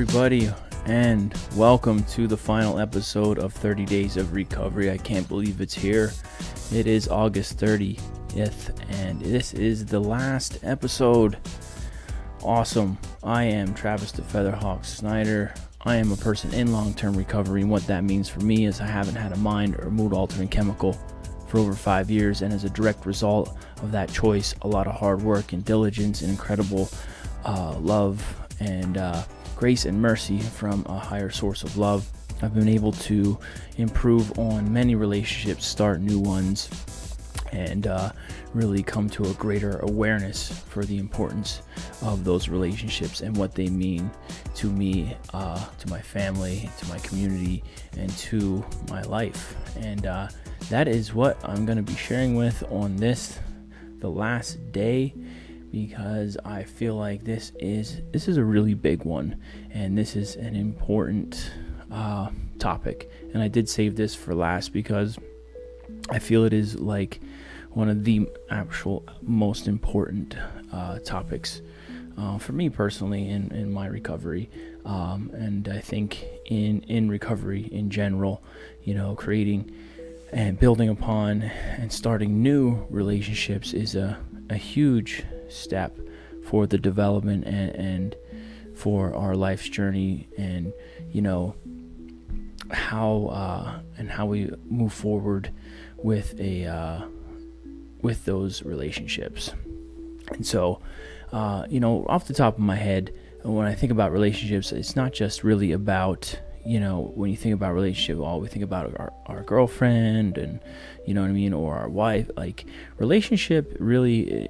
everybody, and welcome to the final episode of 30 Days of Recovery. I can't believe it's here. It is August 30th, and this is the last episode. Awesome. I am Travis the Featherhawk Snyder. I am a person in long-term recovery, and what that means for me is I haven't had a mind or mood-altering chemical for over 5 years, and as a direct result of that choice, a lot of hard work and diligence and incredible love and grace and mercy from a higher source of love, I've been able to improve on many relationships, start new ones, and really come to a greater awareness for the importance of those relationships and what they mean to me, to my family, to my community, and to my life. And that is what I'm going to be sharing with on the last day, because I feel like this is a really big one, and this is an important topic. And I did save this for last because I feel it is like one of the actual most important topics for me personally in my recovery, and I think in recovery in general, creating and building upon and starting new relationships is a huge step for the development and for our life's journey, and how we move forward with with those relationships. And so off the top of my head, when I think about relationships, it's not just really about when you think about relationship, we think about our girlfriend, and or our wife. Like, relationship really,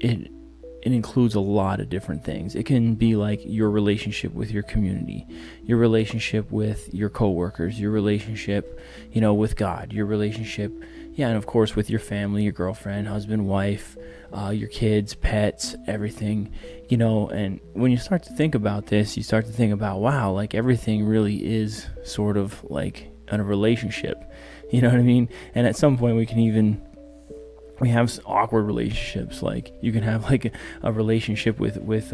it includes a lot of different things. It can be like your relationship with your community, your relationship with your coworkers, your relationship, with God, your relationship, and of course with your family, your girlfriend, husband, wife, your kids, pets, everything, and when you start to think about this, you start to think about, wow, like everything really is sort of like a relationship, you know what I mean? And at some point we have awkward relationships. Like, you can have like a relationship with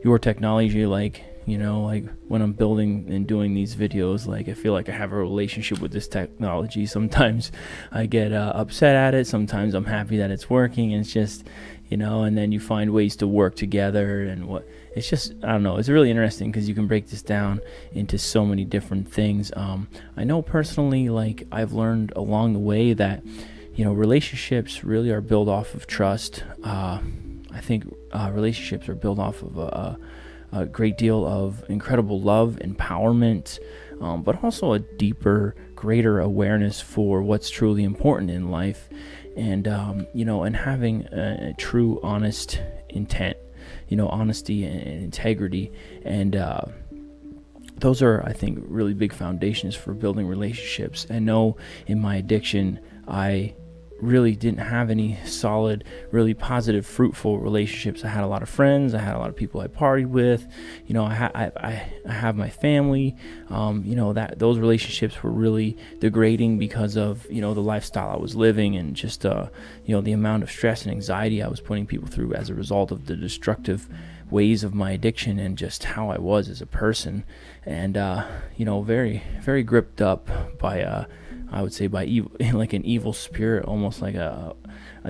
your technology, like when I'm building and doing these videos, like I feel like I have a relationship with this technology. Sometimes I get upset at it, sometimes I'm happy that it's working, and it's just and then you find ways to work together, and it's just, I don't know, it's really interesting because you can break this down into so many different things. I know personally, like, I've learned along the way that relationships really are built off of trust. I think relationships are built off of a great deal of incredible love, empowerment, but also a deeper, greater awareness for what's truly important in life, and and having a true, honest intent, honesty and integrity, and those are, I think, really big foundations for building relationships. I know in my addiction, I really didn't have any solid, really positive, fruitful relationships. I had a lot of friends, I had a lot of people I partied with, I have my family, that those relationships were really degrading because of the lifestyle I was living, and just the amount of stress and anxiety I was putting people through as a result of the destructive ways of my addiction, and just how I was as a person, and very, very gripped up by I would say by evil, like an evil spirit, almost like a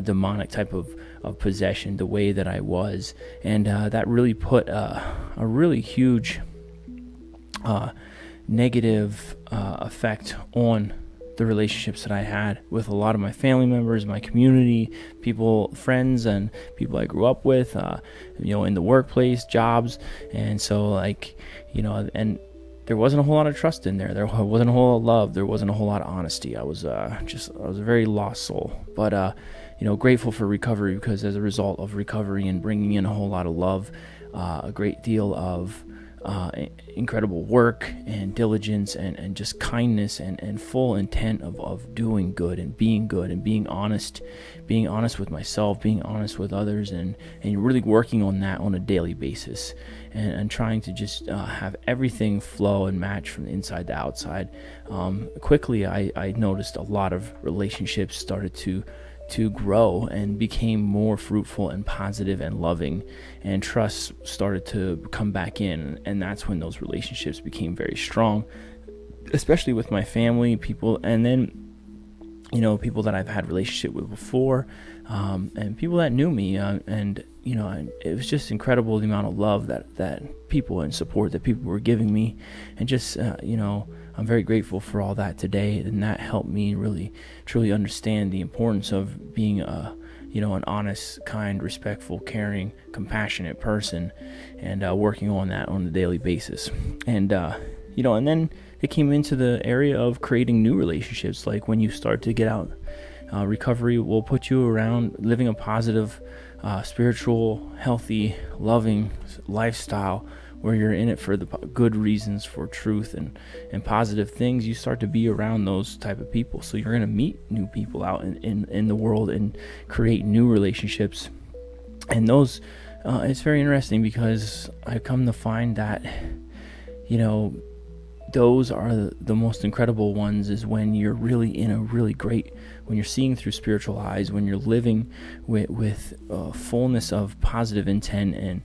demonic type of possession, the way that I was. And that really put a really huge negative effect on the relationships that I had with a lot of my family members, my community, people, friends, and people I grew up with, in the workplace, jobs. And so, and there wasn't a whole lot of trust in there. There wasn't a whole lot of love. There wasn't a whole lot of honesty. I was a very lost soul. But grateful for recovery, because as a result of recovery and bringing in a whole lot of love, a great deal of incredible work and diligence and just kindness and full intent of doing good and being honest with myself, being honest with others, and really working on that on a daily basis, and trying to just have everything flow and match from the inside to outside. Quickly, I noticed a lot of relationships started to to grow and became more fruitful and positive and loving, and trust started to come back in. And that's when those relationships became very strong, especially with my family, people, and then people that I've had relationship with before, and people that knew me, and it was just incredible the amount of love that people and support that people were giving me, and just I'm very grateful for all that today, and that helped me really truly understand the importance of being an honest, kind, respectful, caring, compassionate person, and working on that on a daily basis. And and then it came into the area of creating new relationships. Like when you start to get out, recovery will put you around living a positive, spiritual, healthy, loving lifestyle where you're in it for the good reasons, for truth and positive things. You start to be around those type of people. So you're going to meet new people out in the world and create new relationships. And those, it's very interesting because I come to find that, those are the most incredible ones, is when you're really in a really great, when you're seeing through spiritual eyes, when you're living with fullness of positive intent, and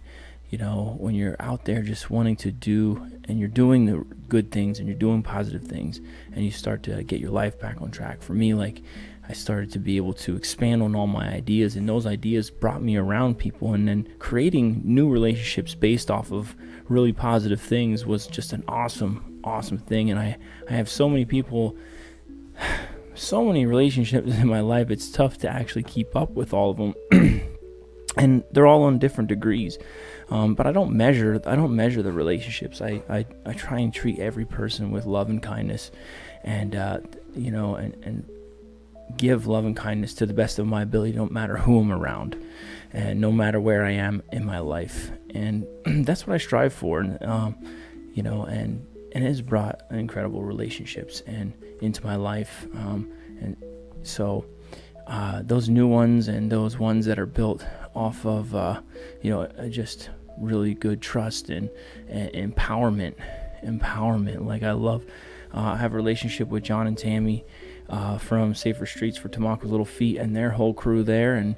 when you're out there just wanting to do, and you're doing the good things and you're doing positive things, and you start to get your life back on track. For me, like, I started to be able to expand on all my ideas, and those ideas brought me around people, and then creating new relationships based off of really positive things was just an awesome thing. And I have so many people, so many relationships in my life. It's tough to actually keep up with all of them. And they're all on different degrees. But I don't measure the relationships. I try and treat every person with love and kindness, and and give love and kindness to the best of my ability, no matter who I'm around, and no matter where I am in my life. And that's what I strive for. And and it has brought incredible relationships and into my life. And so those new ones, and those ones that are built off of just really good trust and empowerment. Like, I love, I have a relationship with John and Tammy from Safer Streets for Tamaka Little Feet and their whole crew there, and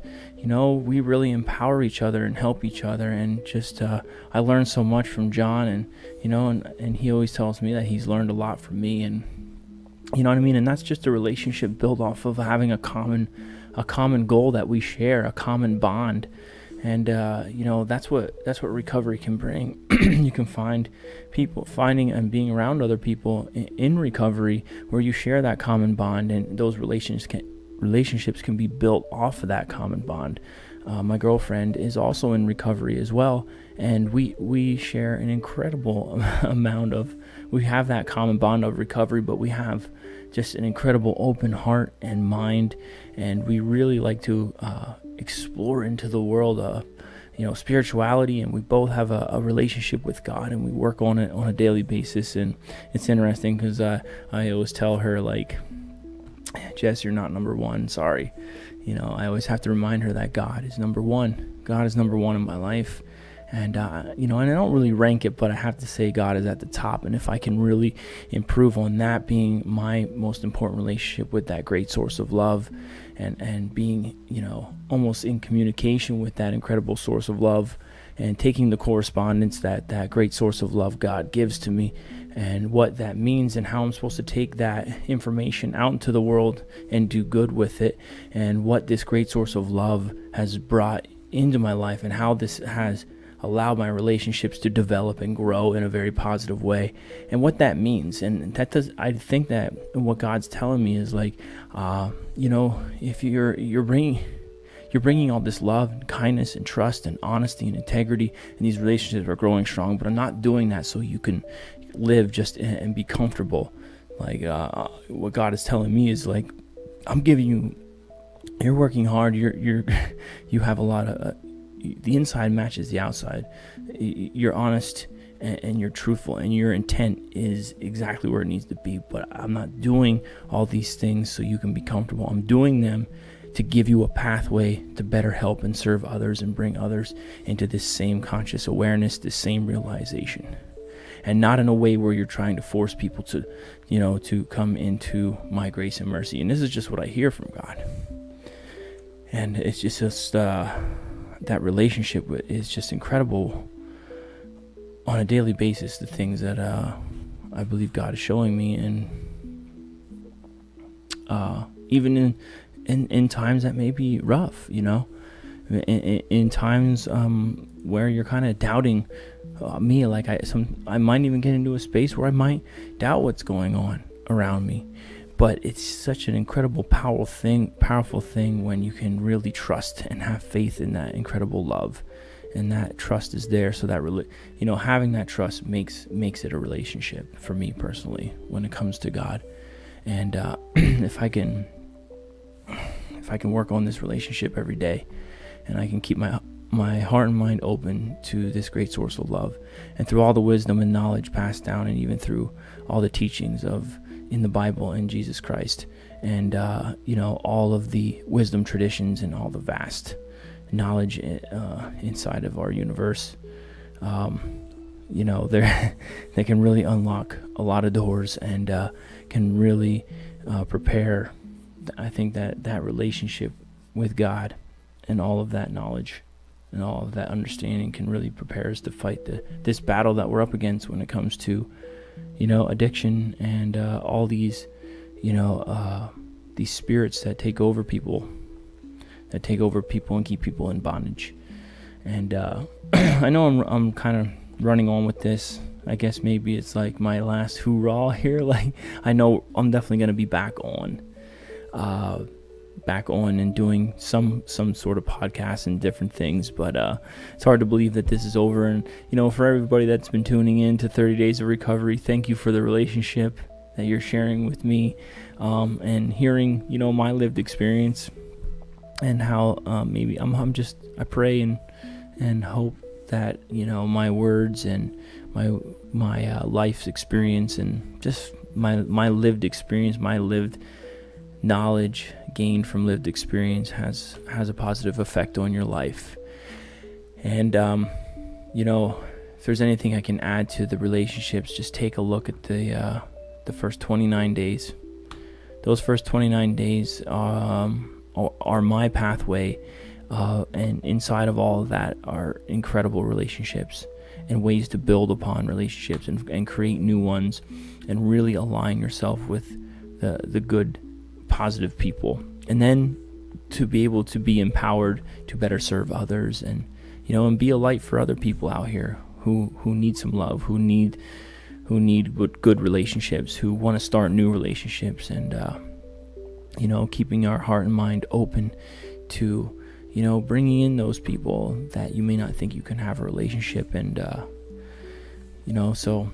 we really empower each other and help each other. And just I learned so much from John, and and he always tells me that he's learned a lot from me, and you know what I mean. And that's just a relationship built off of having a common goal that we share, a common bond. And that's what recovery can bring. You can find people, finding and being around other people in recovery where you share that common bond, and those relationships can be built off of that common bond. My girlfriend is also in recovery as well, and we share an incredible amount of, we have that common bond of recovery, but we have just an incredible open heart and mind, and we really like to explore into the world of spirituality, and we both have a relationship with God, and we work on it on a daily basis. And it's interesting because I always tell her, like, Jess, you're not number one, sorry. I always have to remind her that God is number one. God is number one in my life. And, and I don't really rank it, but I have to say God is at the top. And if I can really improve on that being my most important relationship with that great source of love, and being, almost in communication with that incredible source of love, and taking the correspondence that great source of love God gives to me, and what that means, and how I'm supposed to take that information out into the world and do good with it, and what this great source of love has brought into my life, and how this has allowed my relationships to develop and grow in a very positive way, and what that means. And I think that what God's telling me is, like, if you're bringing all this love and kindness and trust and honesty and integrity, and these relationships are growing strong, but I'm not doing that so you can live just and be comfortable. Like, what God is telling me is, like, I'm giving you, you're working hard, you have a lot of, the inside matches the outside. You're honest and you're truthful, and your intent is exactly where it needs to be. But I'm not doing all these things so you can be comfortable. I'm doing them to give you a pathway to better help and serve others and bring others into this same conscious awareness, this same realization. And not in a way where you're trying to force people to, to come into my grace and mercy. And this is just what I hear from God. And it's just that relationship is just incredible on a daily basis. The things that I believe God is showing me, and even in times that may be rough, in times where you're kind of doubting me, like I might even get into a space where I might doubt what's going on around me. But it's such an incredible, powerful thing when you can really trust and have faith in that incredible love, and that trust is there. So that having that trust makes it a relationship for me personally when it comes to God. And if I can work on this relationship every day, and I can keep my heart and mind open to this great source of love, and through all the wisdom and knowledge passed down, and even through all the teachings in the Bible and Jesus Christ, and all of the wisdom traditions and all the vast knowledge inside of our universe, they can really unlock a lot of doors, and can really prepare. I think that relationship with God and all of that knowledge and all of that understanding can really prepare us to fight this battle that we're up against when it comes to addiction and all these spirits that take over people and keep people in bondage. And I know I'm kind of running on with this. I guess maybe it's like my last hoorah here. Like, I know I'm definitely going to be back on and doing some sort of podcast and different things, but it's hard to believe that this is over. And for everybody that's been tuning in to 30 Days of Recovery, thank you for the relationship that you're sharing with me, and hearing my lived experience, and how maybe I pray and hope that my words and my life's experience, and just my lived experience, my lived knowledge gained from lived experience has a positive effect on your life. And if there's anything I can add to the relationships, just take a look at the first 29 days. Those first 29 days are my pathway, and inside of all of that are incredible relationships and ways to build upon relationships and create new ones, and really align yourself with the good, positive people, and then to be able to be empowered to better serve others, and be a light for other people out here who need some love, who need good relationships, who want to start new relationships, and keeping our heart and mind open to bringing in those people that you may not think you can have a relationship. And so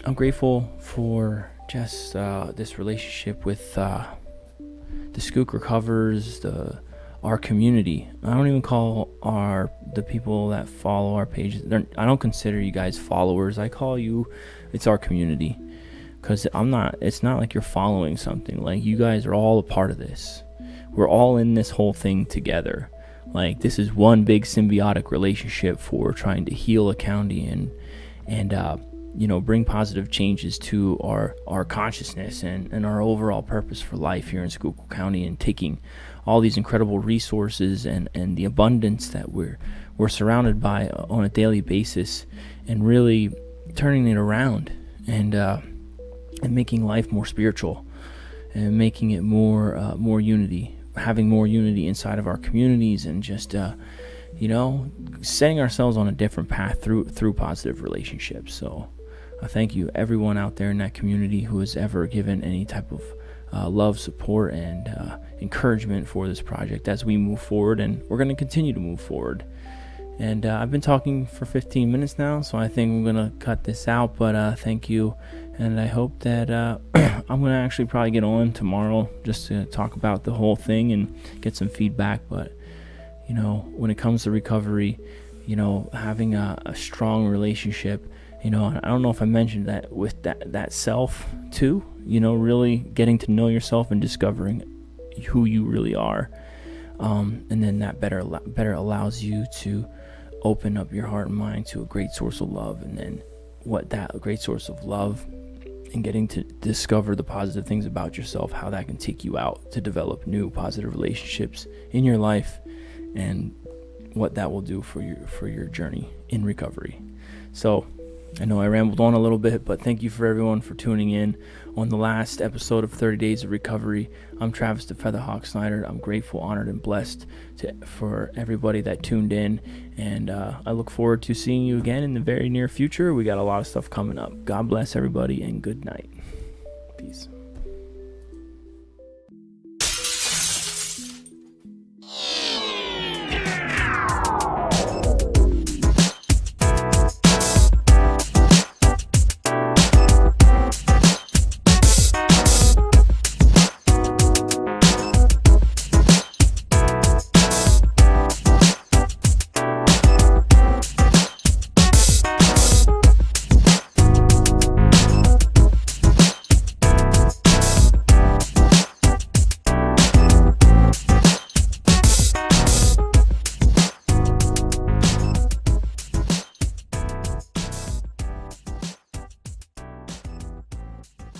I'm grateful for just this relationship with the Skook Recovers, our community. I don't even call the people that follow our page, I don't consider you guys followers. I call you, it's our community, because it's not like you're following something. Like, you guys are all a part of this. We're all in this whole thing together. Like, this is one big symbiotic relationship for trying to heal a county and bring positive changes to our consciousness and our overall purpose for life here in Schuylkill County, and taking all these incredible resources and the abundance that we're surrounded by on a daily basis, and really turning it around, and making life more spiritual, and making it more unity, having more unity inside of our communities, and just setting ourselves on a different path through positive relationships. So I thank you, everyone out there in that community who has ever given any type of love, support, and encouragement for this project as we move forward, and we're going to continue to move forward. And I've been talking for 15 minutes now, so I think I'm going to cut this out, but thank you, and I hope that I'm going to actually probably get on tomorrow just to talk about the whole thing and get some feedback. But when it comes to recovery, having a strong relationship, I don't know if I mentioned that with that self too, really getting to know yourself and discovering who you really are. And then that better allows you to open up your heart and mind to a great source of love. And then what that great source of love, and getting to discover the positive things about yourself, how that can take you out to develop new positive relationships in your life, and what that will do for your journey in recovery. So I know I rambled on a little bit, but thank you for everyone for tuning in on the last episode of 30 Days of Recovery. I'm Travis the Featherhawk Snyder. I'm grateful, honored, and blessed for everybody that tuned in, and I look forward to seeing you again in the very near future. We got a lot of stuff coming up. God bless everybody, and good night.